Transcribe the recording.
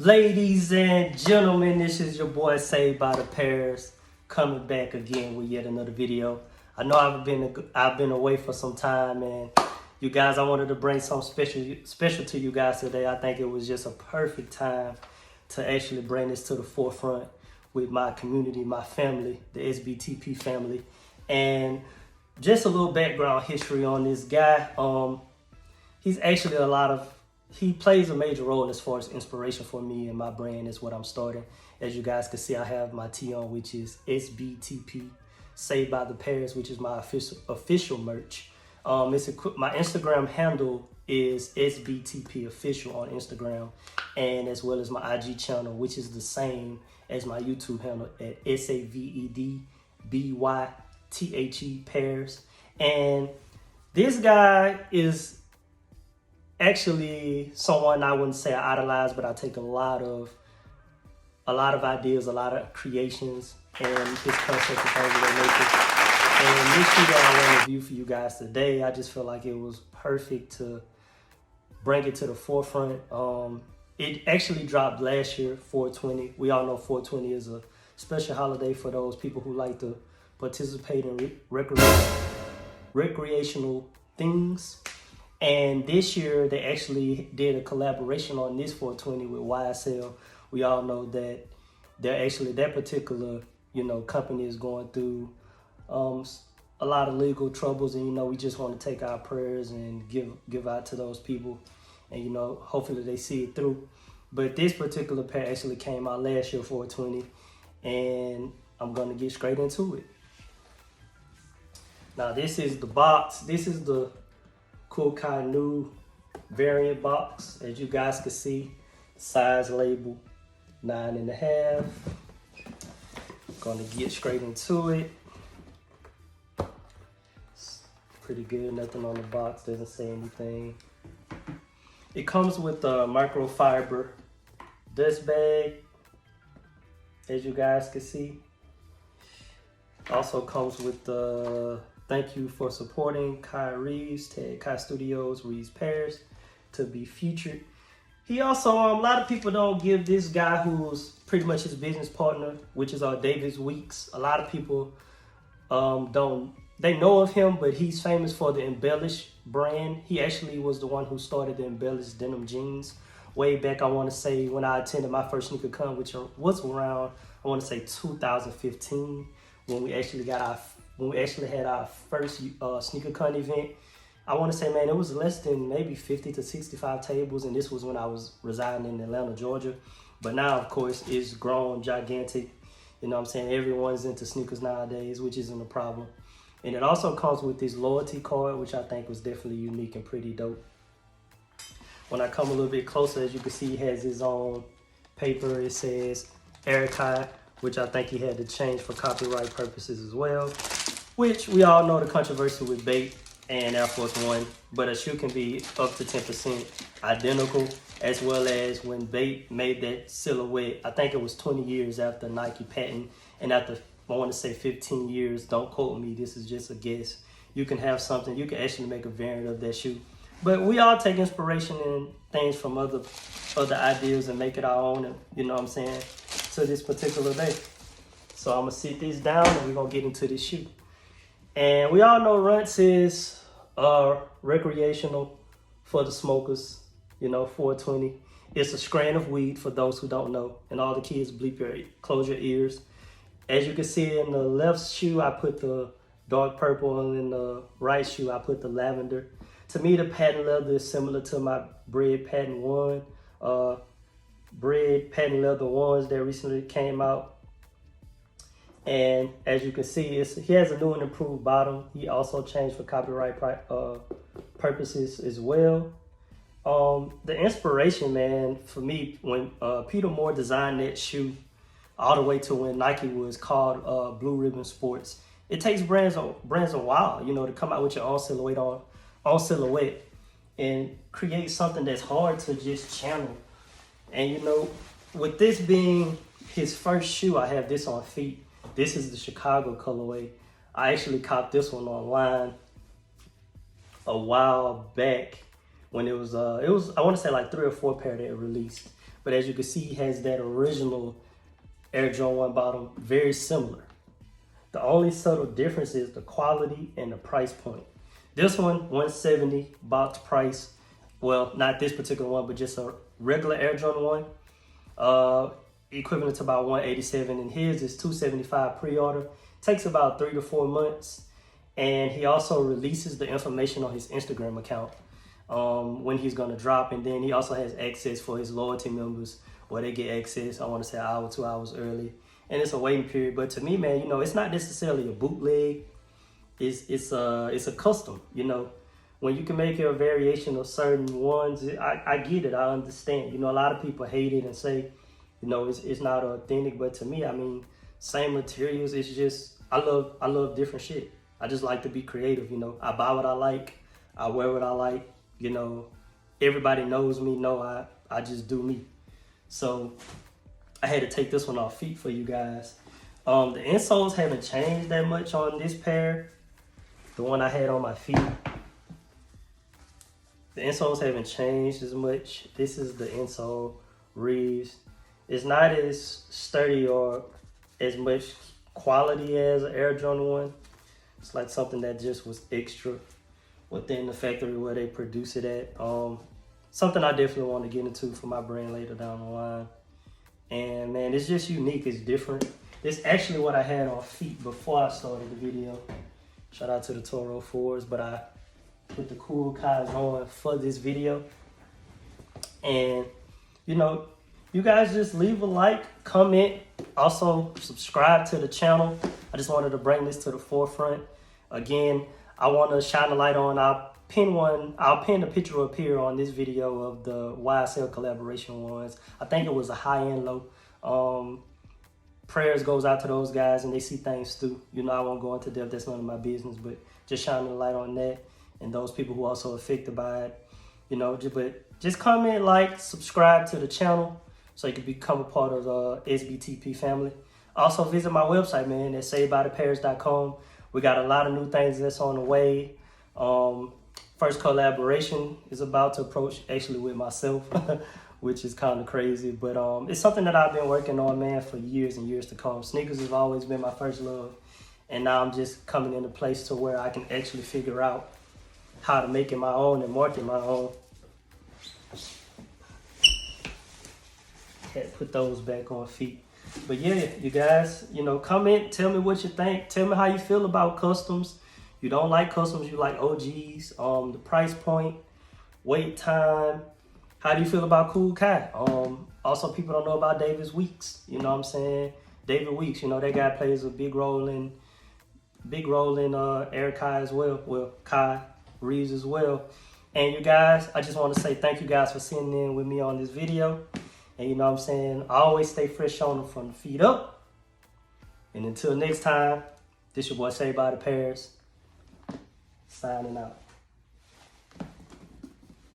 Ladies and gentlemen, this is your boy Saved by the Pairs coming back again with yet another video. I know I've been away for some time, and you guys, I wanted to bring something special to you guys today. I think it was just a perfect time to actually bring this to the forefront with my community, my family, the SBTP family, and just a little background history on this guy. He's actually he plays a major role as far as inspiration for me, and my brand is what I'm starting. As you guys can see, I have my tee on, which is SBTP, Saved by the Pairs, which is my official merch. My Instagram handle is SBTP official on Instagram, and as well as my IG channel, which is the same as my YouTube handle at SavedByThe Pairs. And this guy is actually someone I wouldn't say I idolize, but I take a lot of ideas, a lot of creations, and his concept of things that they make it. And this shoe that I want to review for you guys today, I just feel like it was perfect to bring it to the forefront. It actually dropped last year, 420. We all know 420 is a special holiday for those people who like to participate in recreational things. And this year, they actually did a collaboration on this 420 with YSL. We all know that that particular, company is going through a lot of legal troubles, and we just want to take our prayers and give out to those people, and hopefully they see it through. But this particular pair actually came out last year, 420, and I'm gonna get straight into it. Now this is the box. This is the Kool Kiy new variant box. As you guys can see, size label 9.5. Gonna get straight into it. It's pretty good, nothing on the box, doesn't say anything. It comes with a microfiber dust bag, as you guys can see. Also comes with the thank you for supporting Reves, Kai Studios, Reves Pairs to be featured. He also, a lot of people don't give this guy who's pretty much his business partner, which is David Weeks. A lot of people they know of him, but he's famous for the Embellish brand. He actually was the one who started the Embellish denim jeans way back, I want to say, when I attended my first sneaker con, which was around, I want to say 2015, when we actually had our first sneaker con event. I want to say, man, it was less than maybe 50 to 65 tables, and this was when I was residing in Atlanta, Georgia. But now, of course, it's grown gigantic. You know what I'm saying? Everyone's into sneakers nowadays, which isn't a problem. And it also comes with this loyalty card, which I think was definitely unique and pretty dope. When I come a little bit closer, as you can see, he has his own paper. It says Kool, which I think he had to change for copyright purposes as well. Which we all know the controversy with Bait and Air Force One, but a shoe can be up to 10% identical, as well as when Bait made that silhouette. I think it was 20 years after Nike patent, and after, I want to say 15 years, don't quote me, this is just a guess. You can have something, you can actually make a variant of that shoe. But we all take inspiration and things from other ideas and make it our own, and you know what I'm saying, to this particular day. So I'm gonna sit this down and we're gonna get into this shoe. And we all know Runts is recreational for the smokers, 420. It's a strain of weed for those who don't know. And all the kids, close your ears. As you can see in the left shoe, I put the dark purple, and in the right shoe, I put the lavender. To me, the patent leather is similar to my Bread Patent leather ones that recently came out. And as you can see, he has a new and improved bottom. He also changed for copyright purposes as well. The inspiration, man, for me, when Peter Moore designed that shoe, all the way to when Nike was called Blue Ribbon Sports, it takes brands a while, to come out with your own silhouette and create something that's hard to just channel. And with this being his first shoe, I have this on feet. This is the Chicago colorway. I actually copped this one online a while back when it was I want to say like 3 or 4 pair that it released. But as you can see, he has that original Air Jordan 1 bottom, very similar. The only subtle difference is the quality and the price point. This one, $170 box price. Well, not this particular one, but just a regular Air Jordan 1. Equivalent to about $187, and his is $275 pre-order. Takes about 3 to 4 months. And he also releases the information on his Instagram account when he's gonna drop. And then he also has access for his loyalty members where they get access, I wanna say an hour, 2 hours early. And it's a waiting period. But to me, man, you know, it's not necessarily a bootleg. It's a custom, you know. When you can make a variation of certain ones, I get it, I understand. You know, a lot of people hate it and say, you know, it's not authentic. But to me, I mean, same materials, it's just, I love different shit. I just like to be creative, you know. I buy what I like, I wear what I like, you know. Everybody knows me, know I just do me. So I had to take this one off feet for you guys. The insoles haven't changed that much on this pair. The one I had on my feet. The insoles haven't changed as much. This is the insole, Reves. It's not as sturdy or as much quality as an Air Jordan 1. It's like something that just was extra within the factory where they produce it at. Something I definitely want to get into for my brand later down the line. And man, it's just unique, it's different. It's actually what I had on feet before I started the video. Shout out to the Toro 4s, but I put the Kool Kiy on for this video. And you know, you guys just leave a like, comment, also subscribe to the channel. I just wanted to bring this to the forefront. Again, I want to shine a light on, I'll pin the picture up here on this video of the YSL collaboration ones. I think it was a high-end low. Prayers goes out to those guys and they see things through. You know, I won't go into depth, that's none of my business, but just shining a light on that and those people who are also affected by it. You know, but just comment, like, subscribe to the channel so you can become a part of the SBTP family. Also visit my website, man, at SavedByThePairs.com. We got a lot of new things that's on the way. First collaboration is about to approach, actually with myself, which is kind of crazy. But it's something that I've been working on, man, for years and years to come. Sneakers has always been my first love. And now I'm just coming in a place to where I can actually figure out how to make it my own and market my own. Had to put those back on feet. But yeah, you guys, you know, comment, tell me what you think. Tell me how you feel about customs. You don't like customs, you like OGs. The price point, wait time. How do you feel about Kool Kiy? Also, people don't know about David Weeks. You know what I'm saying? David Weeks, you know, that guy plays a big role in Air Kiy as well. Well, Kiy, Reves as well. And you guys, I just want to say thank you guys for sitting in with me on this video. And you know what I'm saying? I always stay fresh on them from the feet up. And until next time, this your boy SavedByThePairs, signing out.